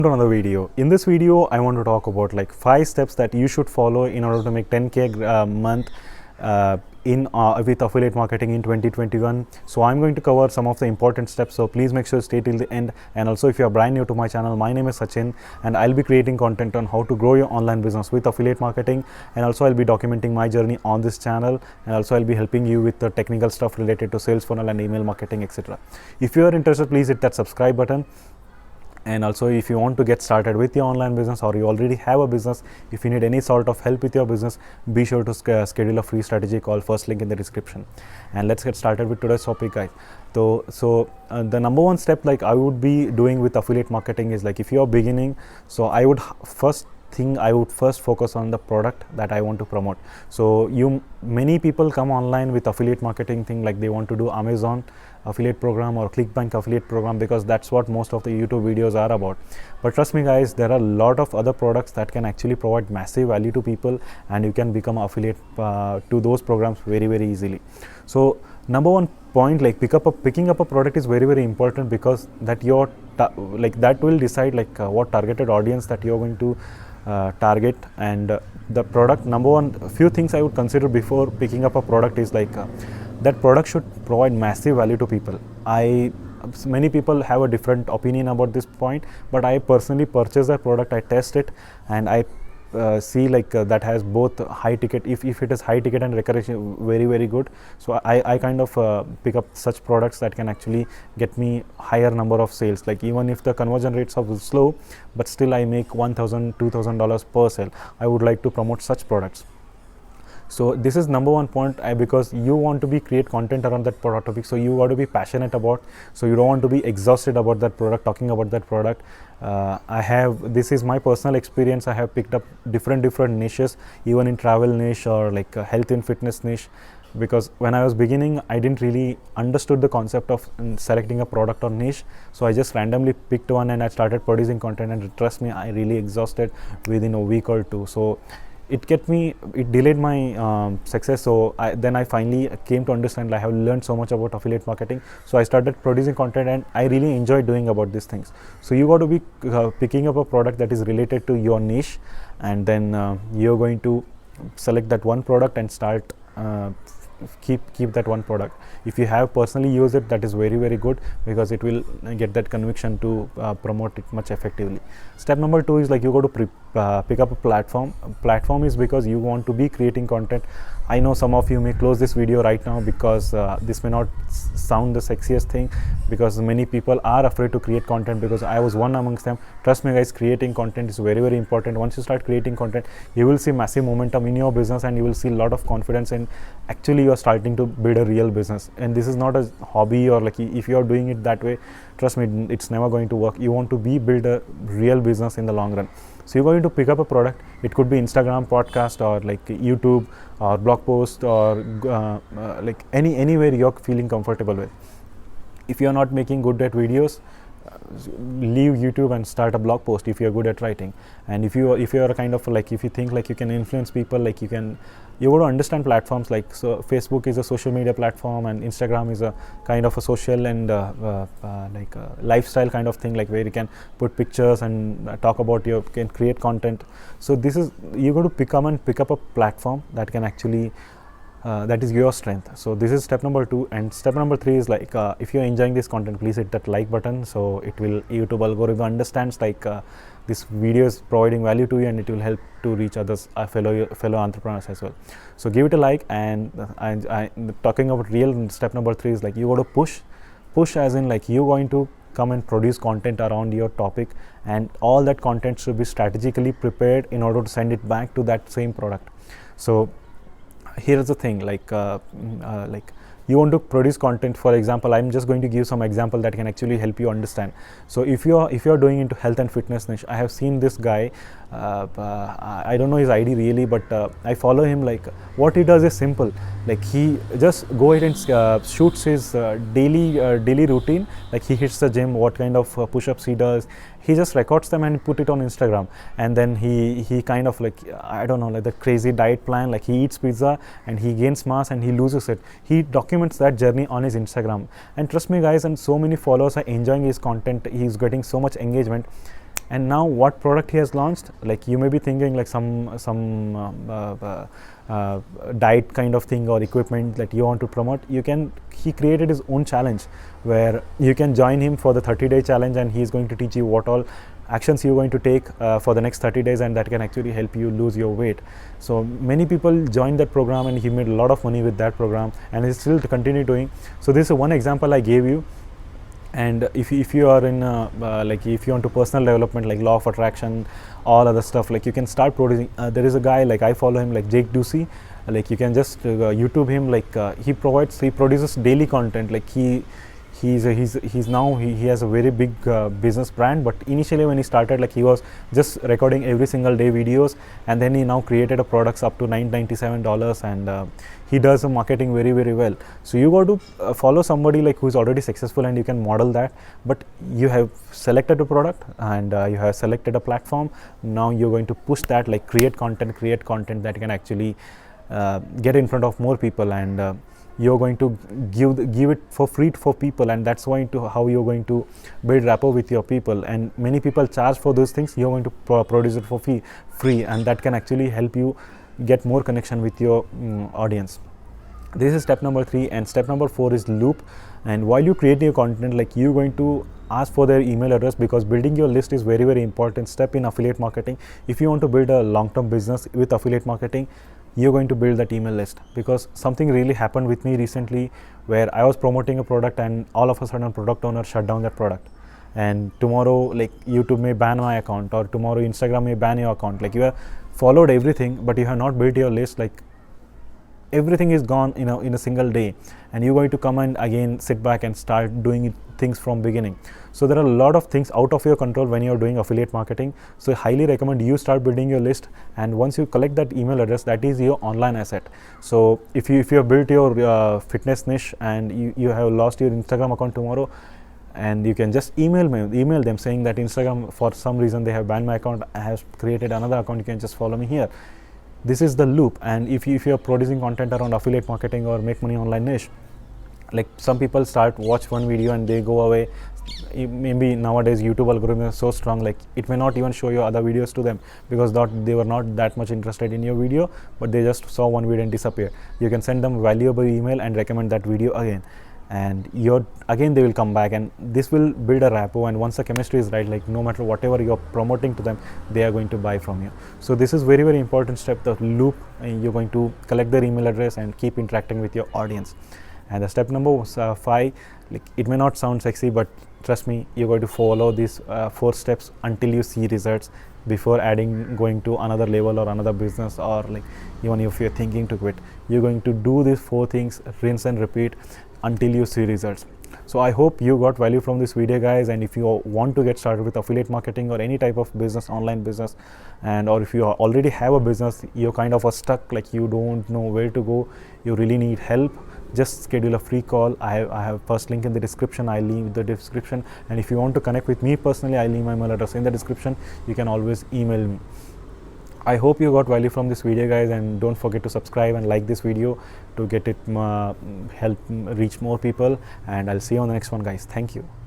to another video. In this video, I want to talk about like 5 steps that you should follow in order to make 10k a month with affiliate marketing in 2021. So I'm going to cover some of the important steps, so please make sure to stay till the end. And also, if you are brand new to my channel, my name is Sachin and I'll be creating content on how to grow your online business with affiliate marketing, and also I'll be documenting my journey on this channel, and also I'll be helping you with the technical stuff related to sales funnel and email marketing, etc. If you are interested, please hit that subscribe button. And also, if you want to get started with your online business, or you already have a business, if you need any sort of help with your business, be sure to schedule a free strategy call. First link in the description. And let's get started with today's topic, guys. So the number one step like I would be doing with affiliate marketing is like, if you are beginning, so I would first focus on the product that I want to promote. So many people come online with affiliate marketing thing, like they want to do Amazon affiliate program or Clickbank affiliate program, because that's what most of the YouTube videos are about. But trust me guys, there are a lot of other products that can actually provide massive value to people, and you can become affiliate to those programs very easily. So number one point, like picking up a product is very important, because that that will decide like what targeted audience that you're going to target. And the product, number one, few things I would consider before picking up a product is like that product should provide massive value to people. Many people have a different opinion about this point, but I personally purchase that product, I test it, and I see like that has both high ticket, if it is high ticket and recurring, very good. So I kind of pick up such products that can actually get me higher number of sales, like even if the conversion rates are slow, but still I make $1,000 $2,000 per sale. I would like to promote such products. So this is number one point, because you want to create content around that product topic, so you got to be passionate about, so you don't want to be exhausted about that product, talking about that product. This is my personal experience, I have picked up different niches, even in travel niche or like health and fitness niche, because when I was beginning, I didn't really understood the concept of selecting a product or niche. So I just randomly picked one and I started producing content, and trust me, I really exhausted within a week or two. So it delayed my success. So then I finally came to understand, I have learned so much about affiliate marketing. So I started producing content, and I really enjoy doing about these things. So you got to be picking up a product that is related to your niche, and then you're going to select that one product and start keep that one product. If you have personally used it, that is very good, because it will get that conviction to promote it much effectively. Step number 2 is like, you got to pick up a platform. Platform is because you want to be creating content. I know some of you may close this video right now, because this may not sound the sexiest thing, because many people are afraid to create content, because I was one amongst them. Trust me guys, creating content is very important. Once you start creating content, you will see massive momentum in your business, and you will see a lot of confidence in actually you are starting to build a real business. And this is not a hobby, or like if you are doing it that way, trust me, it's never going to work. You want to build a real business in the long run. So you're going to pick up a product. It could be Instagram, podcast, or like YouTube, or blog post, or like anywhere you're feeling comfortable with. If you're not making good at videos, leave YouTube and start a blog post if you're good at writing. And if you're kind of like, if you think like you can influence people, like you want to understand platforms, like, so Facebook is a social media platform, and Instagram is a kind of a social and like a lifestyle kind of thing, like where you can put pictures and talk about can create content. So this is, you got to pick up a platform that can actually that is your strength. So this is step number 2. And step number 3 is like, if you're enjoying this content, please hit that like button, so it will, YouTube algorithm understands like this video is providing value to you, and it will help to reach others, fellow entrepreneurs as well. So give it a like. And talking about real step number 3 is like, you got to push as in like, you're going to come and produce content around your topic, and all that content should be strategically prepared in order to send it back to that same product. So here's the thing, like you want to produce content. For example, I'm just going to give some example that can actually help you understand. So if you're doing into health and fitness niche, I have seen this guy, I don't know his ID really, but I follow him. Like, what he does is simple. Like, he just go ahead and shoots his daily routine. Like, he hits the gym, what kind of push-ups he does. He just records them and put it on Instagram. And then he kind of like, I don't know, like the crazy diet plan. Like, he eats pizza and he gains mass and he loses it. He documents that journey on his Instagram. And trust me guys, and so many followers are enjoying his content. He's getting so much engagement. And now what product he has launched, like you may be thinking like some diet kind of thing or equipment that you want to promote. He created his own challenge where you can join him for the 30-day challenge, and he is going to teach you what all actions you're going to take for the next 30 days, and that can actually help you lose your weight. So many people joined that program, and he made a lot of money with that program, and he's still to continue doing. So this is one example I gave you. And if you are in like if you want to personal development like law of attraction, all other stuff, like you can start producing. There is a guy, like I follow him, like Jake Ducey. Like you can just YouTube him. Like he produces daily content. Like he has a very big business brand, but initially when he started, like he was just recording every single day videos, and then he now created a products up to $997, and he does the marketing very, very well. So you got to follow somebody like who's already successful, and you can model that. But you have selected a product, and you have selected a platform. Now you're going to push that, like create content that can actually get in front of more people, and you're going to give it for free for people, and that's how you're going to build rapport with your people. And many people charge for those things. You're going to produce it for free, and that can actually help you get more connection with your audience. This is step number 3, and step number 4 is loop. And while you create your content, like you're going to ask for their email address, because building your list is very, very important step in affiliate marketing. If you want to build a long-term business with affiliate marketing, you're going to build that email list. Because something really happened with me recently where I was promoting a product, and all of a sudden product owner shut down that product, and tomorrow like YouTube may ban my account, or tomorrow Instagram may ban your account. Like you have followed everything, but you have not built your list. Like everything is gone in a single day, and you're going to come and again sit back and start doing things from beginning. So there are a lot of things out of your control when you're doing affiliate marketing. So I highly recommend you start building your list, and once you collect that email address, that is your online asset. So if you have built your fitness niche, and you have lost your Instagram account tomorrow, and you can just email them saying that Instagram, for some reason they have banned my account, I have created another account, you can just follow me here. This is the loop. And if you are producing content around affiliate marketing or make money online niche, like some people watch one video and they go away. Maybe nowadays YouTube algorithm is so strong, like it may not even show your other videos to them, because they were not that much interested in your video, but they just saw one video and disappear. You can send them valuable email and recommend that video again, and again they will come back, and this will build a rapport. And once the chemistry is right, like no matter whatever you're promoting to them, they are going to buy from you. So this is very, very important step, the loop. And you're going to collect their email address and keep interacting with your audience. And the step number 5, like it may not sound sexy, but trust me, you're going to follow these 4 steps until you see results, before going to another level or another business, or like even if you're thinking to quit. You're going to do these 4 things, rinse and repeat, until you see results. So I hope you got value from this video, guys. And if you want to get started with affiliate marketing or any type of business, online business, or if you already have a business, you're kind of stuck, like you don't know where to go, you really need help, just schedule a free call. I have first link in the description. I leave the description. And if you want to connect with me personally, I leave my email address in the description. You can always email me. I hope you got value from this video, guys, and don't forget to subscribe and like this video to get it help reach more people. And I'll see you on the next one, guys. Thank you.